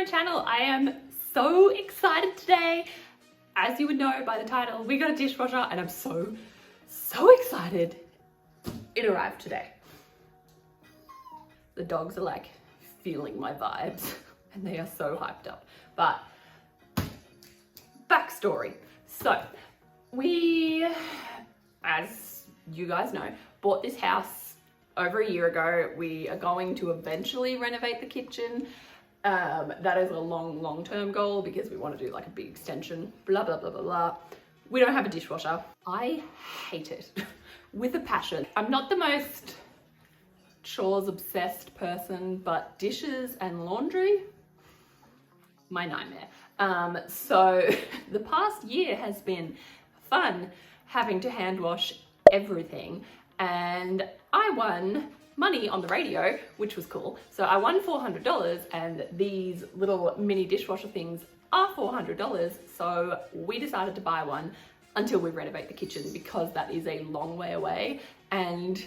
my channel. I am so excited today. As you would know by the title, we got a dishwasher and I'm so excited. It arrived today. The dogs are like feeling my vibes and they are so hyped up. But backstory. So we, as you guys know, bought this house over a year ago. We are going to eventually renovate the kitchen. That is a long-term goal because we want to do like a big extension, blah, blah, blah, blah, blah. We don't have a dishwasher. I hate it with a passion. I'm not the most chores obsessed person, but dishes and laundry, my nightmare. So the past year has been fun having to hand wash everything, and I won money on the radio, which was cool. So I won $400 and these little mini dishwasher things are $400. So we decided to buy one until we renovate the kitchen because that is a long way away. And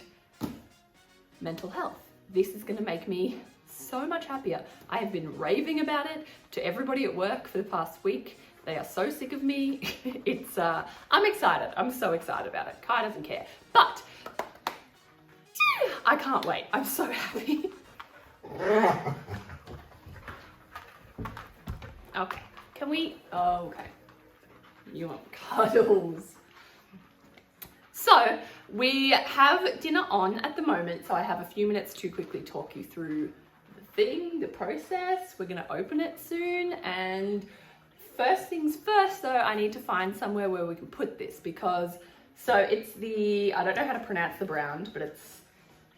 mental health. This is gonna make me so much happier. I have been raving about it to everybody at work for the past week. They are so sick of me. I'm excited. I'm so excited about it. Kai doesn't care, but I can't wait. I'm so happy. Okay, can we, oh, okay. You want cuddles. So we have dinner on at the moment. So I have a few minutes to quickly talk you through the process. We're gonna open it soon. And first things first though, I need to find somewhere where we can put this because, so it's the, I don't know how to pronounce the brand, but it's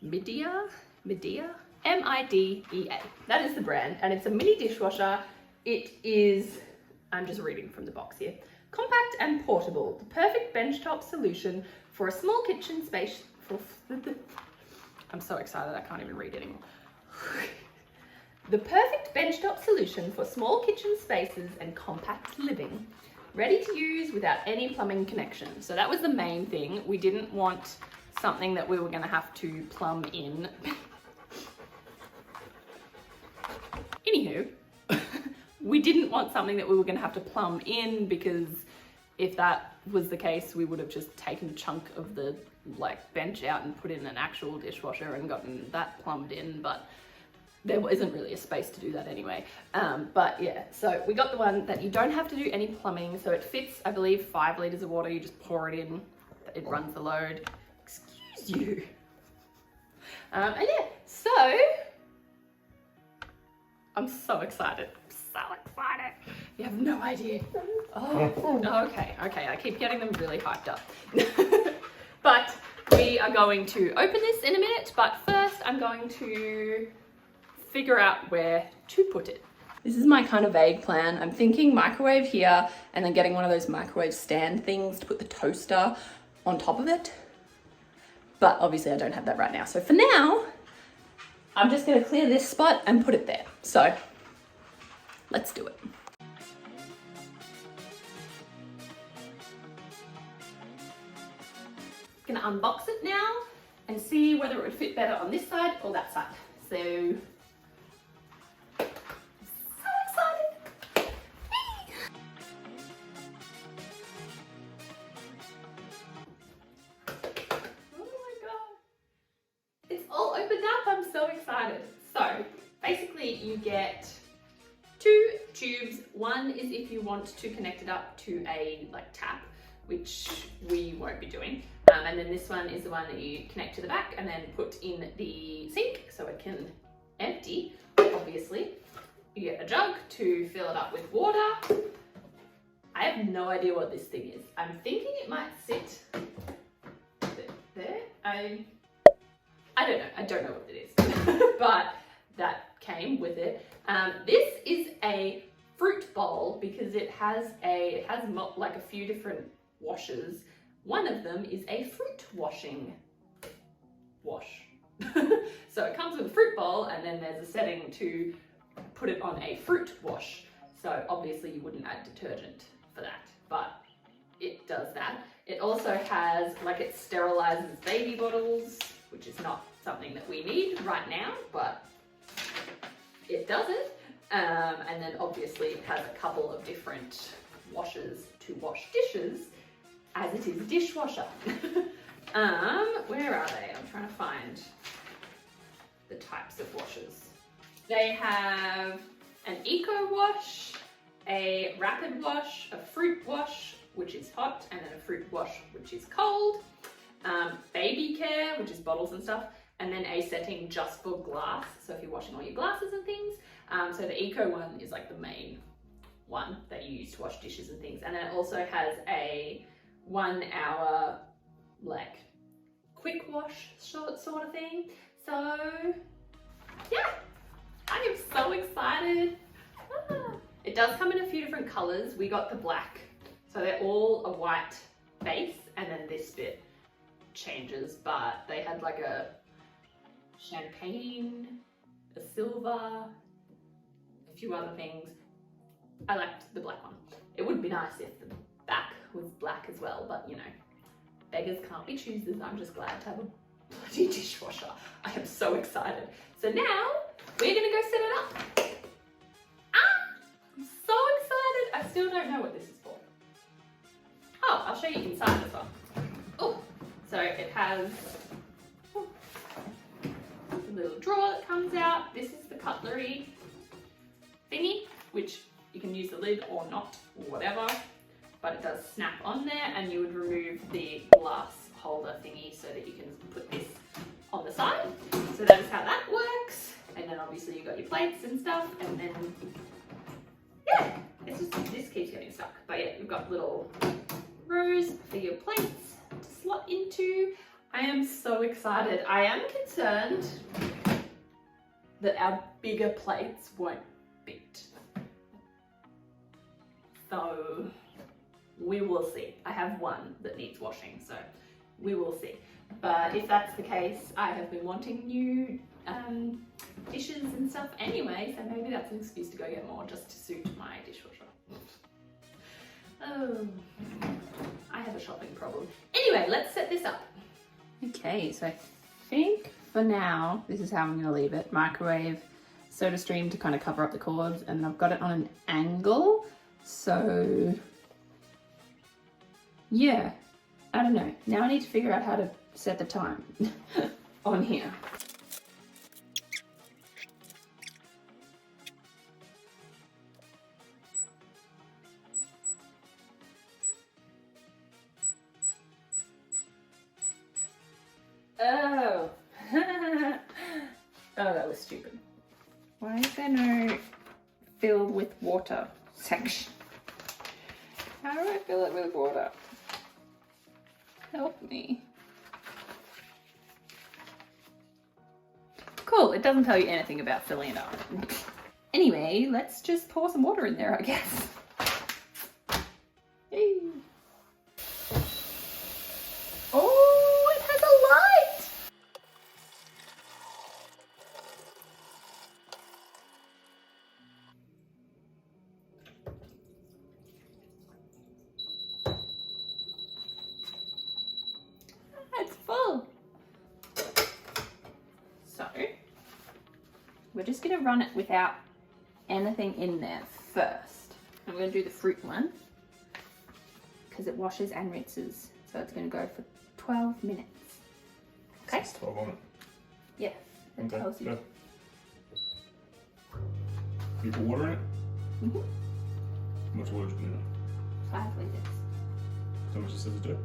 MIDEA, M-I-D-E-A. That is the brand, and it's a mini dishwasher. It is, I'm just reading from the box here. Compact and portable, the perfect benchtop solution for a small kitchen space. I'm so excited, I can't even read anymore. The perfect benchtop solution for small kitchen spaces and compact living. Ready to use without any plumbing connection. So that was the main thing. We didn't want something that we were gonna have to plumb in. Anywho, we didn't want something that we were gonna have to plumb in because if that was the case, we would have just taken a chunk of the like bench out and put in an actual dishwasher and gotten that plumbed in, but there isn't really a space to do that anyway. But yeah, so we got the one that you don't have to do any plumbing. So it fits, I believe, 5 liters of water. You just pour it in, it runs the load. Excuse you. And yeah, so I'm so excited. So excited. You have no idea. Oh, okay. I keep getting them really hyped up. But we are going to open this in a minute, but first I'm going to figure out where to put it. This is my kind of vague plan. I'm thinking microwave here and then getting one of those microwave stand things to put the toaster on top of it. But obviously I don't have that right now. So for now, I'm just gonna clear this spot and put it there. So let's do it. Gonna unbox it now and see whether it would fit better on this side or that side. So excited. Oh my God. It's all opened up, I'm so excited. So basically you get 2 tubes. One is if you want to connect it up to a like tap, which we won't be doing. And then this one is the one that you connect to the back and then put in the sink so it can empty, obviously. You get a jug to fill it up with water. I have no idea what this thing is. I'm thinking it might sit there. I don't know what it is, but that came with it. This is a fruit bowl because it has like a few different washers. One of them is a fruit washing wash. So it comes with a fruit bowl and then there's a setting to put it on a fruit wash. So obviously you wouldn't add detergent for that, but it does that. It also has, like, it sterilizes baby bottles, which is not something that we need right now, but it does it. And then obviously it has a couple of different washers to wash dishes, as it is a dishwasher. Where are they? I'm trying to find the types of washers. They have an eco wash, a rapid wash, a fruit wash, which is hot, and then a fruit wash, which is cold, baby care, which is bottles and stuff, and then a setting just for glass, so if you're washing all your glasses and things. So the eco one is like the main one that you use to wash dishes and things, and then it also has a 1 hour like quick wash sort of thing. So yeah, I am so excited. It does come in a few different colors. We got the black, so they're all a white base, and then this bit changes, but they had like a champagne, a silver, a few other things. I liked the black one. It would be nice if the back was black as well, but you know, beggars can't be choosers. I'm just glad to have a bloody dishwasher. I am so excited. So now we're gonna go set it up. I'm so excited. I still don't know what this is for. Oh, I'll show you inside as well. Oh, so it has a little drawer that comes out. This is the cutlery thingy, which you can use the lid or not, or whatever, but it does snap on there, and you would remove the glass holder thingy so that you can put this on the side. So that is how that works. And then obviously you've got your plates and stuff, and then yeah, it's just, this keeps getting stuck. But yeah, you've got little rows for your plates to slot into. I am so excited. I am concerned that our bigger plates won't fit. So we will see. I have one that needs washing, so we will see. But if that's the case, I have been wanting new dishes and stuff anyway, so maybe that's an excuse to go get more just to suit my dishwasher. Oh, I have a shopping problem. Anyway, let's set this up. Okay, so I think for now, this is how I'm gonna leave it. Microwave, soda stream to kind of cover up the cords, and I've got it on an angle. So yeah, I don't know. Now I need to figure out how to set the time on here. Oh, oh, that was stupid. Why is there no fill with water section? How do I fill it with water? Help me. Cool, it doesn't tell you anything about filling it up. Anyway, let's just pour some water in there, I guess. Hey. Oh, it has a light! It's full. So, we're just gonna run it without anything in there first. I'm gonna do the fruit one because it washes and rinses. So it's gonna go for 12 minutes. Okay? It's 12 on it. Yeah, it tells you. Go. You put water in it? Mm-hmm. How much water do you put in it? 5 liters. How much does it do?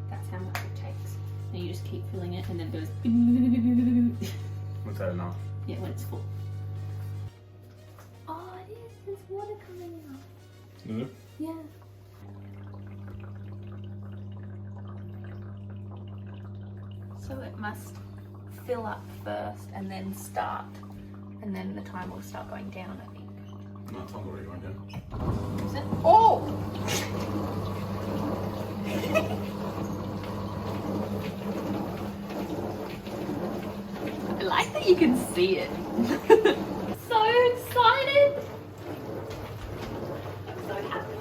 That's how much it takes. And you just keep filling it and then it goes. What's that enough? Yeah, when it's full. Oh, it is. There's water coming out. Is it? Yeah. So it must fill up first and then start, and then the time will start going down, I think. No, it's not already going down. Is it? Oh! I like that you can see it. So excited! I'm so happy.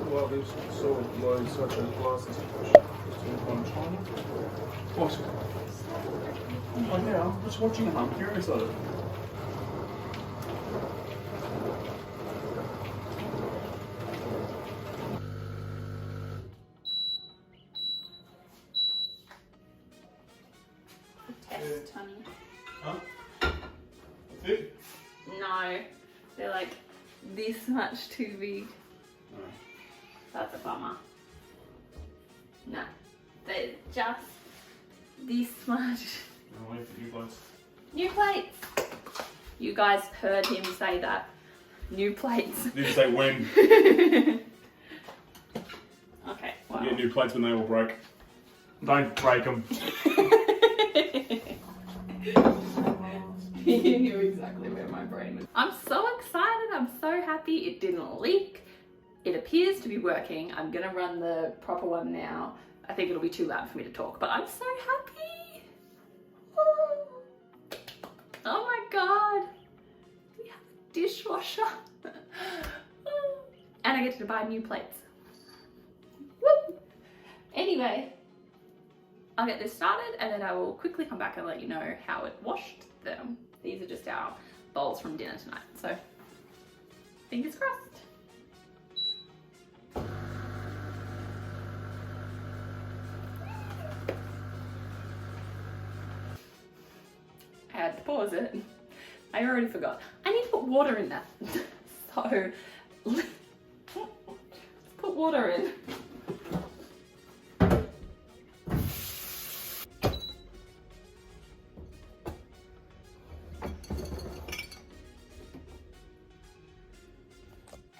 Well, there's so low such a glass situation. Just in one China. What? Oh yeah, I'm just watching it. I'm curious of it. No, they're like this much too big. No. That's a bummer. No, they're just this much. I'll wait for new plates. New plates. You guys heard him say that. New plates. Did you say when? Okay, wow. Get new plates when they all break. Don't break them. You knew exactly where my brain was. I'm so excited. I'm so happy it didn't leak. It appears to be working. I'm gonna run the proper one now. I think it'll be too loud for me to talk, but I'm so happy. Oh my God. We have a dishwasher. And I get to buy new plates. Woo! Anyway, I'll get this started and then I will quickly come back and let you know how it washed them. These are just our bowls from dinner tonight, so fingers crossed. I had to pause it. I already forgot. I need to put water in that. So let's put water in.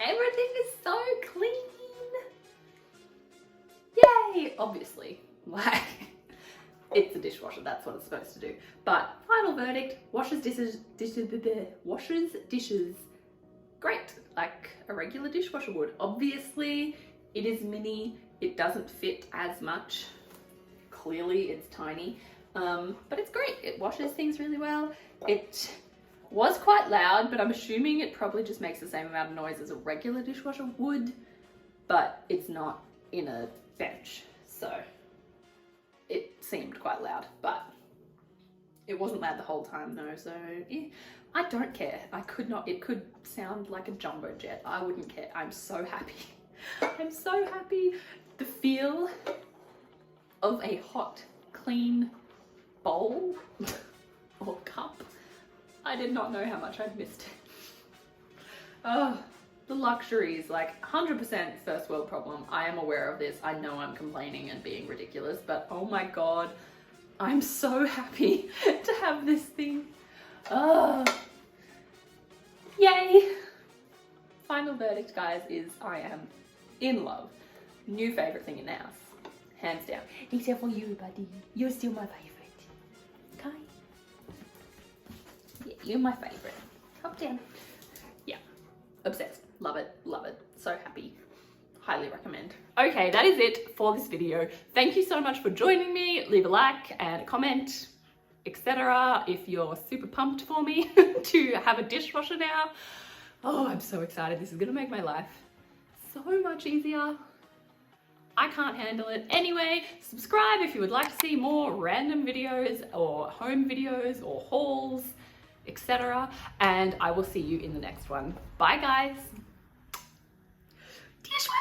Everything is so clean. Yay! Obviously, like, it's a dishwasher, that's what it's supposed to do. But final verdict, washes dishes, great, like a regular dishwasher would. Obviously, it is mini, it doesn't fit as much. Clearly, it's tiny, but it's great. It washes things really well. It was quite loud, but I'm assuming it probably just makes the same amount of noise as a regular dishwasher would, but it's not in a bench, so it seemed quite loud, but it wasn't loud the whole time though, so yeah, I don't care. It could sound like a jumbo jet. I wouldn't care. I'm so happy. I'm so happy. The feel of a hot, clean bowl or cup, I did not know how much I'd missed it. Oh, the luxuries, like 100% first world problem. I am aware of this. I know I'm complaining and being ridiculous, but oh my God, I'm so happy to have this thing. Oh, yay. Final verdict, guys, is I am in love. New favorite thing in the house, hands down. Except for you, buddy. You're still my favorite. Okay? Yeah, you're my favorite. Up, down. Yeah, obsessed. Love it, so happy. Highly recommend. Okay, that is it for this video. Thank you so much for joining me. Leave a like and a comment, etc. if you're super pumped for me to have a dishwasher now. Oh, I'm so excited. This is gonna make my life so much easier. I can't handle it. Anyway, subscribe if you would like to see more random videos or home videos or hauls, etc. And I will see you in the next one. Bye, guys. Dishwasher!